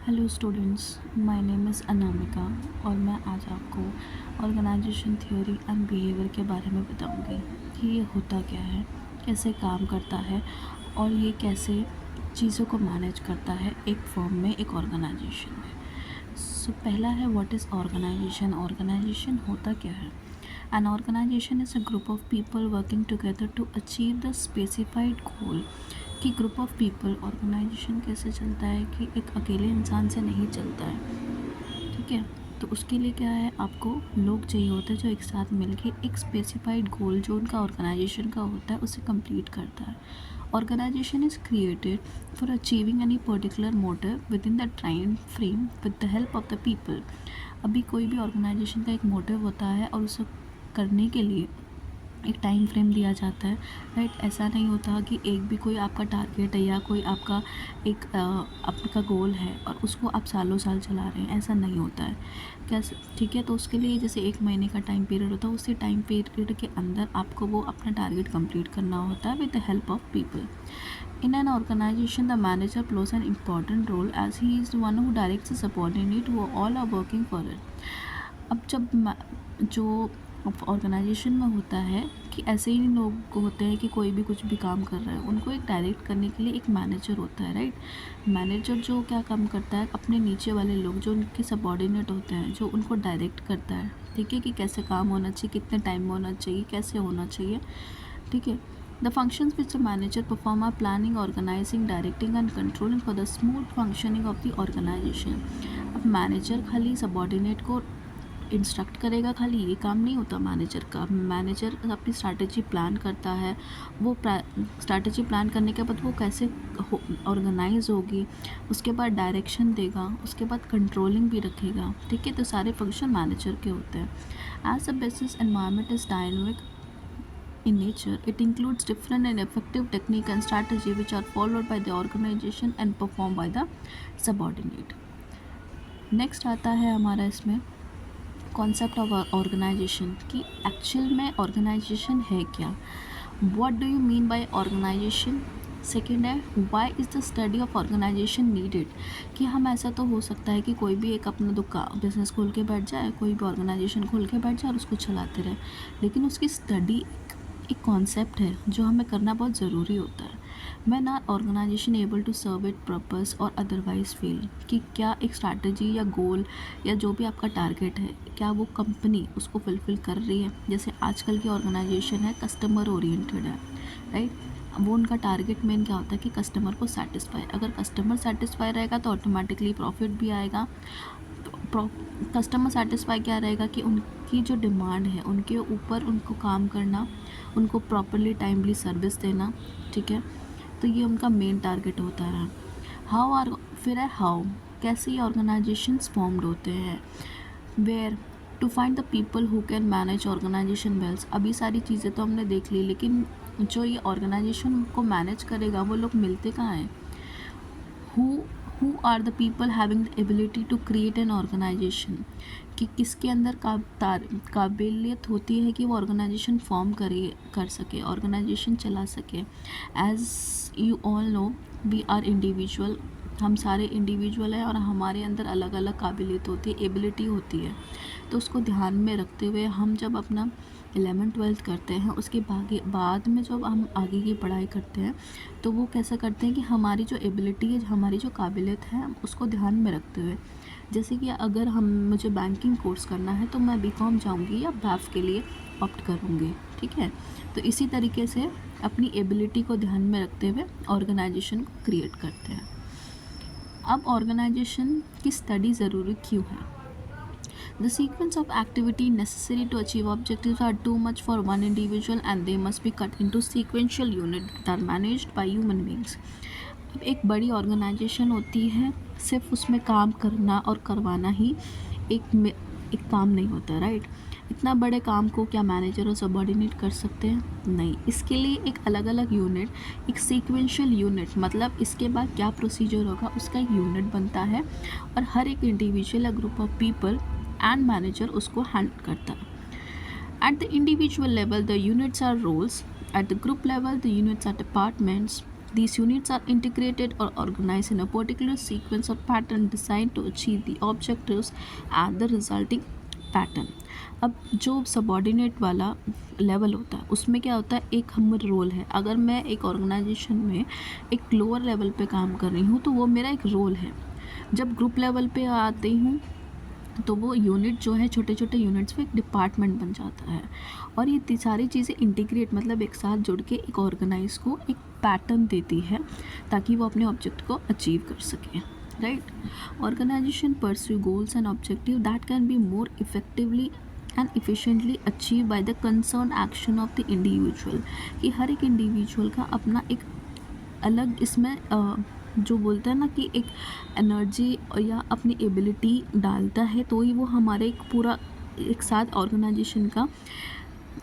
Hello students, my name is Anamika और मैं आज आपको ऑर्गेनाइजेशन थ्योरी एंड बिहेवियर के बारे में बताऊंगी कि ये होता क्या है, कैसे काम करता है और ये कैसे चीज़ों को मैनेज करता है एक फर्म में, एक ऑर्गेनाइजेशन में। सो पहला है व्हाट इज़ ऑर्गेनाइजेशन। ऑर्गेनाइजेशन होता क्या है? An organisation is a group of people working together to achieve the specified goal. कि ग्रुप ऑफ पीपल, ऑर्गेनाइजेशन कैसे चलता है कि एक अकेले इंसान से नहीं चलता है, ठीक है। तो उसके लिए क्या है, आपको लोग चाहिए होते हैं जो एक साथ मिलके एक स्पेसिफाइड गोल जो उनका ऑर्गेनाइजेशन का होता है उसे कंप्लीट करता है। Organisation is created for achieving any particular motive within the time frame with the help of the people. अभी कोई भी ऑर्गेनाइजेशन का एक मोटिव होता है और उसे करने के लिए एक टाइम फ्रेम दिया जाता है, राइट। ऐसा नहीं होता कि एक भी कोई आपका टारगेट है या कोई आपका एक आपका गोल है और उसको आप सालों साल चला रहे हैं, ऐसा नहीं होता है। कैसे, ठीक है। तो उसके लिए जैसे 1 महीने का टाइम पीरियड होता है, उसी टाइम पीरियड के अंदर आपको वो अपना टारगेट कंप्लीट करना होता है with the help of people. In an organization, the manager plays an important role as he is the one who directs the subordinate who all are working for it. अब जब जो organisation में होता है कि ऐसे ही लोग होते हैं कि कोई भी कुछ भी काम कर रहा है, उनको एक डायरेक्ट करने के लिए एक मैनेजर होता है, राइट। मैनेजर जो क्या काम करता है, अपने नीचे वाले लोग जो उनके सबऑर्डिनेट होते हैं, जो उनको डायरेक्ट करता है, ठीक है, कि कैसे काम होना चाहिए, कितने टाइम में होना चाहिए, कैसे होना चाहिए, ठीक है। The functions which the manager perform are planning, organizing, directing and controlling for the smooth functioning of the organization. अब मैनेजर खाली सबॉर्डिनेट को इंस्ट्रक्ट करेगा, खाली ये काम नहीं होता मैनेजर का। मैनेजर अपनी स्ट्रैटेजी प्लान करता है, वो स्ट्रैटेजी प्लान करने के बाद वो कैसे ऑर्गेनाइज होगी, उसके बाद डायरेक्शन देगा, उसके बाद कंट्रोलिंग भी रखेगा, ठीक है। तो सारे फंक्शन मैनेजर के होते हैं। As a business environment is dynamic in nature, it includes different and effective technique and strategy which are followed by the organization and performed by the subordinate. Next आता है हमारा इसमें कॉन्सेप्ट ऑफ ऑर्गेनाइजेशन कि actual में organisation है क्या। What do you mean by organisation. Second है why is the study of organisation needed. कि हम ऐसा तो हो सकता है कि कोई भी एक अपना दुकान बिजनेस खोल के बैठ जाए, कोई भी ऑर्गेनाइजेशन खोल के बैठ जाए और उसको चलाते रहे, लेकिन उसकी स्टडी एक कॉन्सेप्ट है जो हमें करना बहुत ज़रूरी होता है। When are organisation able to serve it purpose और अदरवाइज फेल। कि क्या एक स्ट्रैटेजी या गोल या जो भी आपका टारगेट है, क्या वो कंपनी उसको फुलफ़िल कर रही है। जैसे आजकल की ऑर्गेनाइजेशन है कस्टमर ओरिएंटेड है, राइट। वो उनका टारगेट मेन क्या होता है कि कस्टमर को सेटिस्फाई, अगर कस्टमर सेटिस्फाई रहेगा तो ऑटोमेटिकली प्रॉफिट भी आएगा। कस्टमर सेटिस्फाई क्या रहेगा कि उनकी जो डिमांड है उनके ऊपर उनको काम करना, उनको प्रॉपरली टाइमली सर्विस देना, ठीक है। तो ये उनका मेन टारगेट होता है। फिर है हाउ, कैसे ये ऑर्गेनाइजेशंस फॉर्म्ड होते हैं। Where to find the people who can manage organisation wells. अभी सारी चीज़ें तो हमने देख ली, लेकिन जो ये ऑर्गेनाइजेशन को मैनेज करेगा वो लोग मिलते कहाँ हैं। Who are the people having the ability to create an organisation. कि किसके अंदर काबिलियत होती है कि वो ऑर्गेनाइजेशन फॉर्म कर सके, ऑर्गेनाइजेशन चला सके। As you all know we are individual, हम सारे इंडिविजुअल हैं और हमारे अंदर अलग अलग काबिलियत होती है, एबिलिटी होती है। तो उसको ध्यान में रखते हुए हम जब अपना 11th-12th करते हैं, उसके बाद में जब हम आगे की पढ़ाई करते हैं तो वो कैसा करते हैं कि हमारी जो एबिलिटी है, हमारी जो काबिलियत है, हम उसको ध्यान में रखते हुए, जैसे कि अगर मुझे बैंकिंग कोर्स करना है तो मैं बीकॉम जाऊंगी या BAF के लिए ऑप्ट करूंगी, ठीक है। तो इसी तरीके से अपनी एबिलिटी को ध्यान में रखते हुए ऑर्गेनाइजेशन को क्रिएट करते हैं। अब ऑर्गेनाइजेशन की स्टडी ज़रूरी क्यों है। The sequence of activity necessary to achieve objectives are too much for one individual and they must be cut into sequential units that are managed by human beings. अब एक बड़ी ऑर्गेनाइजेशन होती है, सिर्फ उसमें काम करना और करवाना ही एक काम नहीं होता, राइट। इतना बड़े काम को क्या मैनेजर और सबऑर्डिनेट कर सकते हैं? नहीं। इसके लिए एक अलग अलग यूनिट, एक सीक्वेंशियल यूनिट, मतलब इसके बाद क्या प्रोसीजर होगा उसका एक यूनिट बनता है और हर एक इंडिविजुअल या group of people and manager उसको हैंडल करता है। At the individual level the units are roles, at the group level the units are departments, These units are integrated or organized in a particular sequence or pattern designed to achieve the objectives and the resulting pattern. अब जो subordinate वाला level होता है उसमें क्या होता है, एक हम रोल है. अगर मैं एक ऑर्गेनाइजेशन में एक लोअर लेवल पे काम कर रही हूँ तो वो मेरा एक रोल है. जब ग्रुप लेवल पे आती हूँ तो वो यूनिट जो है छोटे छोटे यूनिट्स में एक डिपार्टमेंट बन जाता है. और ये सारी चीज़ें इंटीग्रेट मतलब एक साथ जुड़ के एक ऑर्गेनाइज को एक पैटर्न देती है ताकि वो अपने ऑब्जेक्ट को अचीव कर सकें. Right. Organisation pursue goals and objective that can be more effectively and efficiently achieve by the concern action of the individual. कि हर एक इंडिविजुअल का अपना एक अलग इसमें जो बोलते हैं ना कि एक एनर्जी या अपनी एबिलिटी डालता है तो ही वो हमारे एक पूरा एक साथ ऑर्गेनाइजेशन का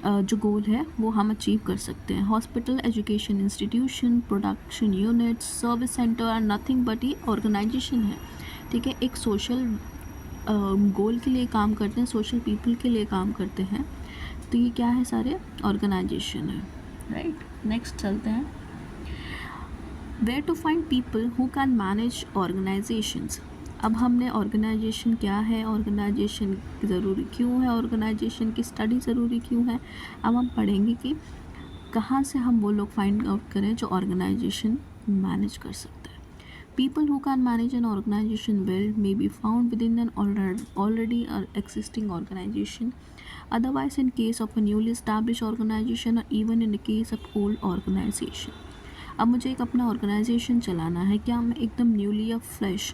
जो गोल है वो हम अचीव कर सकते हैं. Hospital, education institution, production units, service centre are nothing but ये ऑर्गेनाइजेशन है. ठीक है. एक सोशल गोल के लिए काम करते हैं, सोशल पीपल के लिए काम करते हैं. तो ये क्या है, सारे ऑर्गेनाइजेशन है. राइट. नेक्स्ट चलते हैं. Where to find people who can manage organisations. अब हमने ऑर्गेनाइजेशन क्या है, ऑर्गेनाइजेशन ज़रूरी क्यों है, ऑर्गेनाइजेशन की स्टडी ज़रूरी क्यों है. अब हम पढ़ेंगे कि कहाँ से हम वो लोग फाइंड आउट करें जो ऑर्गेनाइजेशन मैनेज कर सकते हैं. People who can manage an organization well may be found within an already existing organization. Otherwise, in case of a newly established organization or even in the case of old organization. अब मुझे एक अपना organisation चलाना है. क्या मैं एकदम newly या फ्रेश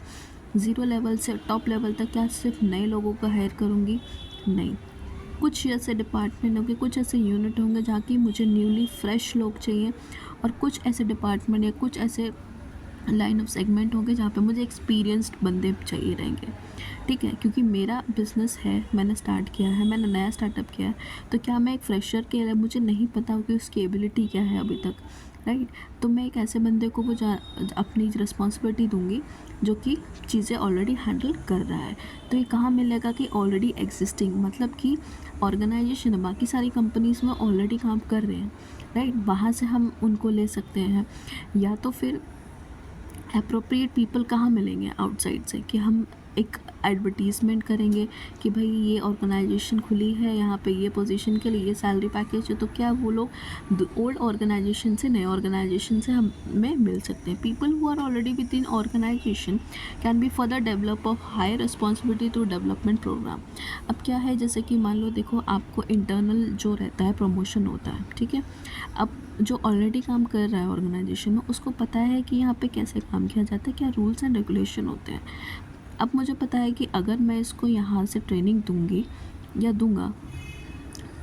ज़ीरो लेवल से टॉप लेवल तक क्या सिर्फ नए लोगों को हायर करूँगी? नहीं. कुछ ऐसे डिपार्टमेंट होंगे, कुछ ऐसे यूनिट होंगे जहाँ की मुझे न्यूली फ्रेश लोग चाहिए और कुछ ऐसे डिपार्टमेंट या कुछ ऐसे लाइन ऑफ सेगमेंट होंगे जहाँ पे मुझे एक्सपीरियंस्ड बंदे चाहिए रहेंगे. ठीक है. क्योंकि मेरा बिज़नेस है, मैंने स्टार्ट किया है, मैंने नया स्टार्टअप किया है. तो क्या मैं एक फ्रेशर के लिए मुझे नहीं पता हो कि उसकी एबिलिटी क्या है अभी तक. राइट. तो मैं एक ऐसे बंदे को वो अपनी रिस्पॉन्सिबिलिटी दूंगी जो कि चीज़ें ऑलरेडी हैंडल कर रहा है. तो ये कहाँ मिलेगा कि ऑलरेडी एग्जिस्टिंग मतलब कि ऑर्गेनाइजेशन बाकी सारी कंपनीज़ में ऑलरेडी काम कर रहे हैं. राइट. वहाँ से हम उनको ले सकते हैं. या तो फिर अप्रोप्रिएट पीपल कहाँ मिलेंगे आउटसाइड से कि हम एक एडवर्टीज़मेंट करेंगे कि भाई ये ऑर्गेनाइजेशन खुली है, यहाँ पे ये पोजीशन के लिए ये सैलरी पैकेज है. तो क्या वो लोग ओल्ड ऑर्गेनाइजेशन से नए ऑर्गेनाइजेशन से हमें मिल सकते हैं. People who are already within organisation can be further develop of higher responsibility through development programme. अब क्या है, जैसे कि मान लो देखो आपको इंटरनल जो रहता है प्रमोशन होता है. ठीक है. अब जो ऑलरेडी काम कर रहा है ऑर्गेनाइजेशन में उसको पता है कि यहाँ पे कैसे काम किया जाता है, क्या रूल्स एंड रेगुलेशन होते हैं. अब मुझे पता है कि अगर मैं इसको यहाँ से ट्रेनिंग दूंगी या दूंगा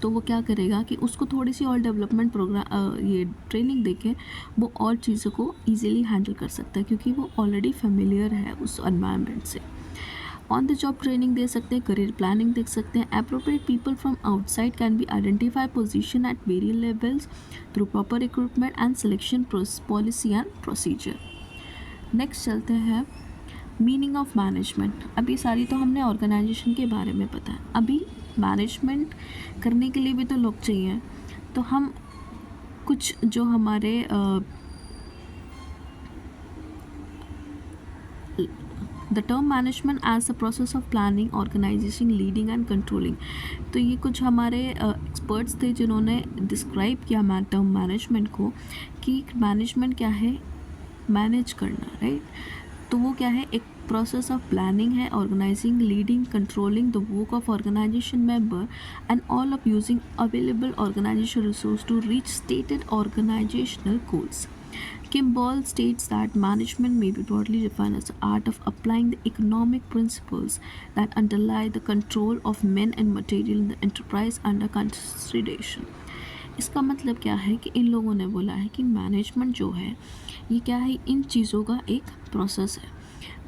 तो वो क्या करेगा कि उसको थोड़ी सी और डेवलपमेंट प्रोग्राम ये ट्रेनिंग देके वो और चीज़ों को ईजिली हैंडल कर सकता है क्योंकि वो ऑलरेडी फेमिलियर है उस एनवायरनमेंट से. ऑन द जॉब ट्रेनिंग दे सकते हैं, करियर प्लानिंग देख सकते हैं. Appropriate people from outside can be identify position at various levels through proper recruitment and selection policy and procedure. Next चलते हैं मीनिंग ऑफ मैनेजमेंट. अभी सारी तो हमने ऑर्गेनाइजेशन के बारे में पता है. अभी मैनेजमेंट करने के लिए भी तो लोग चाहिए. तो हम कुछ जो हमारे the term management as the process of planning, organisation, leading and controlling. तो ये कुछ हमारे एक्सपर्ट्स थे जिन्होंने डिस्क्राइब किया टर्म मैनेजमेंट को कि मैनेजमेंट क्या है, मैनेज करना. राइट. तो वो क्या है, एक प्रोसेस ऑफ प्लानिंग है, organising, leading, controlling the work of organisation member and all of using available organisation resource to reach stated organisational goals. Kimball states that management may be broadly defined as the art of applying the economic principles that underlie the control of men and material in the enterprise under consideration. इसका मतलब क्या है कि इन लोगों ने बोला है कि मैनेजमेंट जो है ये क्या है, इन चीज़ों का एक प्रोसेस है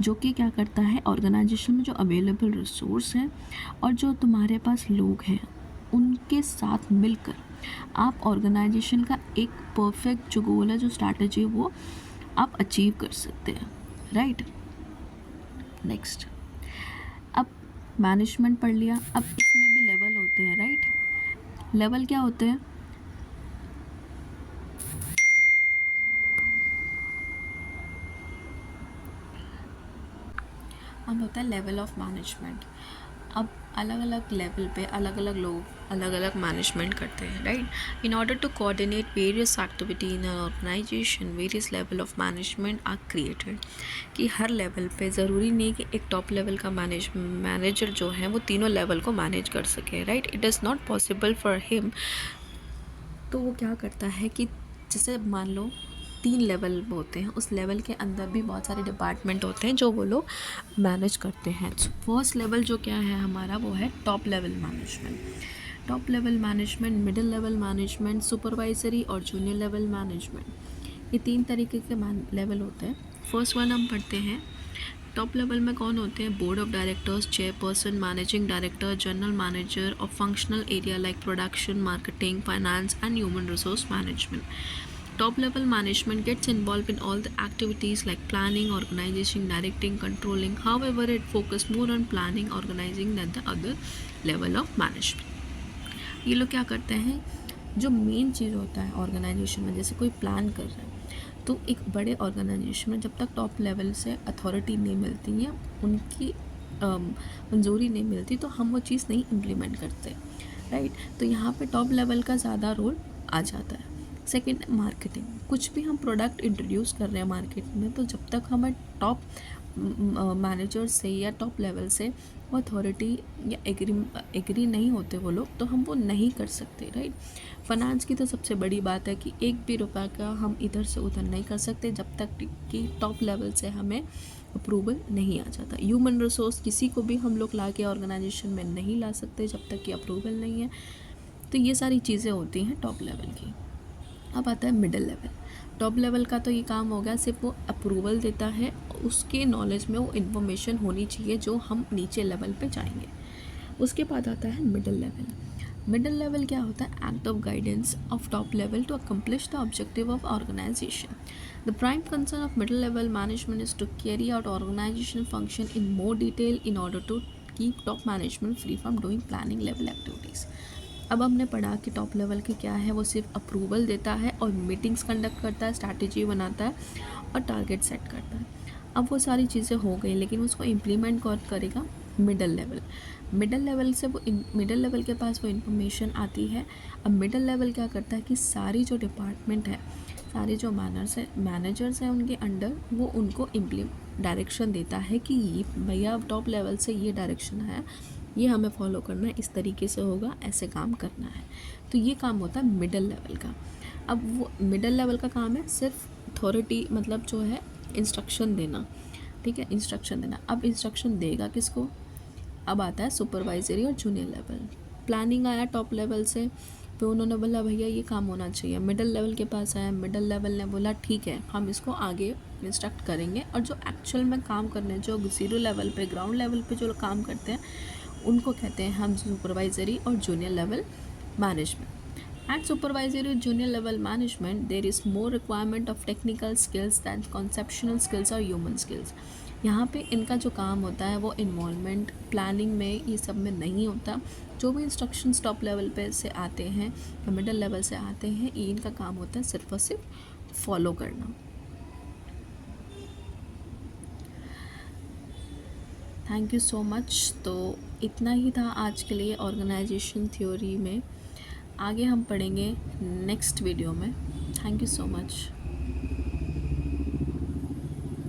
जो कि क्या करता है, ऑर्गेनाइजेशन में जो अवेलेबल रिसोर्स हैं और जो तुम्हारे पास लोग हैं उनके साथ मिलकर आप ऑर्गेनाइजेशन का एक परफेक्ट जो गोल है, जो स्ट्रैटेजी है वो आप अचीव कर सकते हैं. राइट. नेक्स्ट. अब मैनेजमेंट पढ़ लिया. अब इसमें भी लेवल होते हैं. राइट. लेवल क्या होते हैं, अब होता है लेवल ऑफ मैनेजमेंट। अब अलग अलग लेवल पे अलग अलग लोग अलग अलग मैनेजमेंट करते हैं, right. In order to coordinate various activity in an organization, various level of management are created. कि हर लेवल पे ज़रूरी नहीं कि एक टॉप लेवल का मैनेजर जो है वो तीनों लेवल को मैनेज कर सके, right. It is not possible for him. तो वो क्या करता है कि जैसे मान लो 3 लेवल होते हैं, उस लेवल के अंदर भी बहुत सारे डिपार्टमेंट होते हैं जो वो लोग मैनेज करते हैं। फर्स्ट लेवल जो क्या है हमारा, वो है top level management. Top level management, middle level management, supervisory और जूनियर लेवल मैनेजमेंट, ये 3 तरीके के लेवल होते हैं। फर्स्ट वन हम पढ़ते हैं। टॉप लेवल में कौन होते हैं? Board of directors, chairperson, managing director, general manager of functional area like production, marketing, finance and human resource management. Top level management gets involved in all the activities like planning, organizing, directing, controlling. However, it focuses more on planning, organizing than the other level of management. ये लोग क्या करते हैं, जो main चीज़ होता है organisation में, जैसे कोई प्लान कर रहा है तो एक बड़े ऑर्गेनाइजेशन में जब तक टॉप लेवल से अथॉरिटी नहीं मिलती या उनकी मंजूरी नहीं मिलती तो हम वो चीज़ नहीं इम्प्लीमेंट करते, राइट। तो यहाँ पे टॉप लेवल का ज़्यादा रोल आ जाता है। Second, marketing. कुछ भी हम प्रोडक्ट इंट्रोड्यूस कर रहे हैं मार्केट में, तो जब तक हमें टॉप मैनेजर से या टॉप लेवल से वो अथॉरिटी या एग्री नहीं होते वो लोग, तो हम वो नहीं कर सकते, राइट। फाइनेंस की तो सबसे बड़ी बात है कि एक भी रुपये का हम इधर से उधर नहीं कर सकते जब तक कि टॉप लेवल से हमें अप्रूवल नहीं आ जाता। ह्यूमन रिसोर्स किसी को भी हम लोग ला के ऑर्गेनाइजेशन में नहीं ला सकते जब तक कि अप्रूवल नहीं है। तो ये सारी चीज़ें होती हैं टॉप लेवल की। अब आता है मिडिल लेवल। टॉप लेवल का तो ये काम हो गया, सिर्फ वो अप्रूवल देता है, उसके नॉलेज में वो इन्फॉर्मेशन होनी चाहिए जो हम नीचे लेवल पे जाएंगे। उसके बाद आता है मिडिल लेवल। मिडिल लेवल क्या होता है? Act of guidance of top level to accomplish the objective of organization. The prime concern of middle level management is to carry out organization function in more detail in order to keep top management free from doing planning level activities. अब हमने पढ़ा कि top level के क्या है, वो सिर्फ approval देता है और मीटिंग्स कंडक्ट करता है, स्ट्रैटेजी बनाता है और टारगेट सेट करता है। अब वो सारी चीज़ें हो गई, लेकिन उसको इम्प्लीमेंट कौन करेगा? Middle level. मिडिल लेवल से वो मिडिल लेवल के पास वो इन्फॉर्मेशन आती है। अब मिडिल लेवल क्या करता है कि सारी जो डिपार्टमेंट है, सारे जो मैनेजर्स हैं उनके अंडर, वो उनको डायरेक्शन देता है कि ये भैया टॉप लेवल से ये डायरेक्शन है, ये हमें फॉलो करना है, इस तरीके से होगा, ऐसे काम करना है। तो ये काम होता है मिडिल लेवल का। अब वो मिडिल लेवल का काम है सिर्फ अथॉरिटी, मतलब जो है इंस्ट्रक्शन देना, ठीक है, इंस्ट्रक्शन देना। अब इंस्ट्रक्शन देगा किसको? अब आता है सुपरवाइजरी और जूनियर लेवल। प्लानिंग आया टॉप लेवल से, फिर उन्होंने बोला भैया ये काम होना चाहिए, मिडिल लेवल के पास आया, मिडिल लेवल ने बोला ठीक है हम इसको आगे इंस्ट्रक्ट करेंगे, और जो एक्चुअल में काम करने, जो ज़ीरो लेवल पे, ग्राउंड लेवल पे जो लोग काम करते हैं उनको कहते हैं हम सुपरवाइजरी और junior level management. At supervisory junior level management, there is more requirement of technical skills than conceptual skills or human skills. यहाँ पे इनका जो काम होता है वो इन्वॉल्वमेंट, प्लानिंग में, ये सब में नहीं होता। जो भी इंस्ट्रक्शंस टॉप लेवल पे से आते हैं या मिडिल लेवल से आते हैं, ये इनका काम होता है सिर्फ और सिर्फ फॉलो करना। Thank you so much. तो इतना ही था आज के लिए ऑर्गेनाइजेशन थ्योरी में। आगे हम पढ़ेंगे नेक्स्ट वीडियो में। Thank you so much.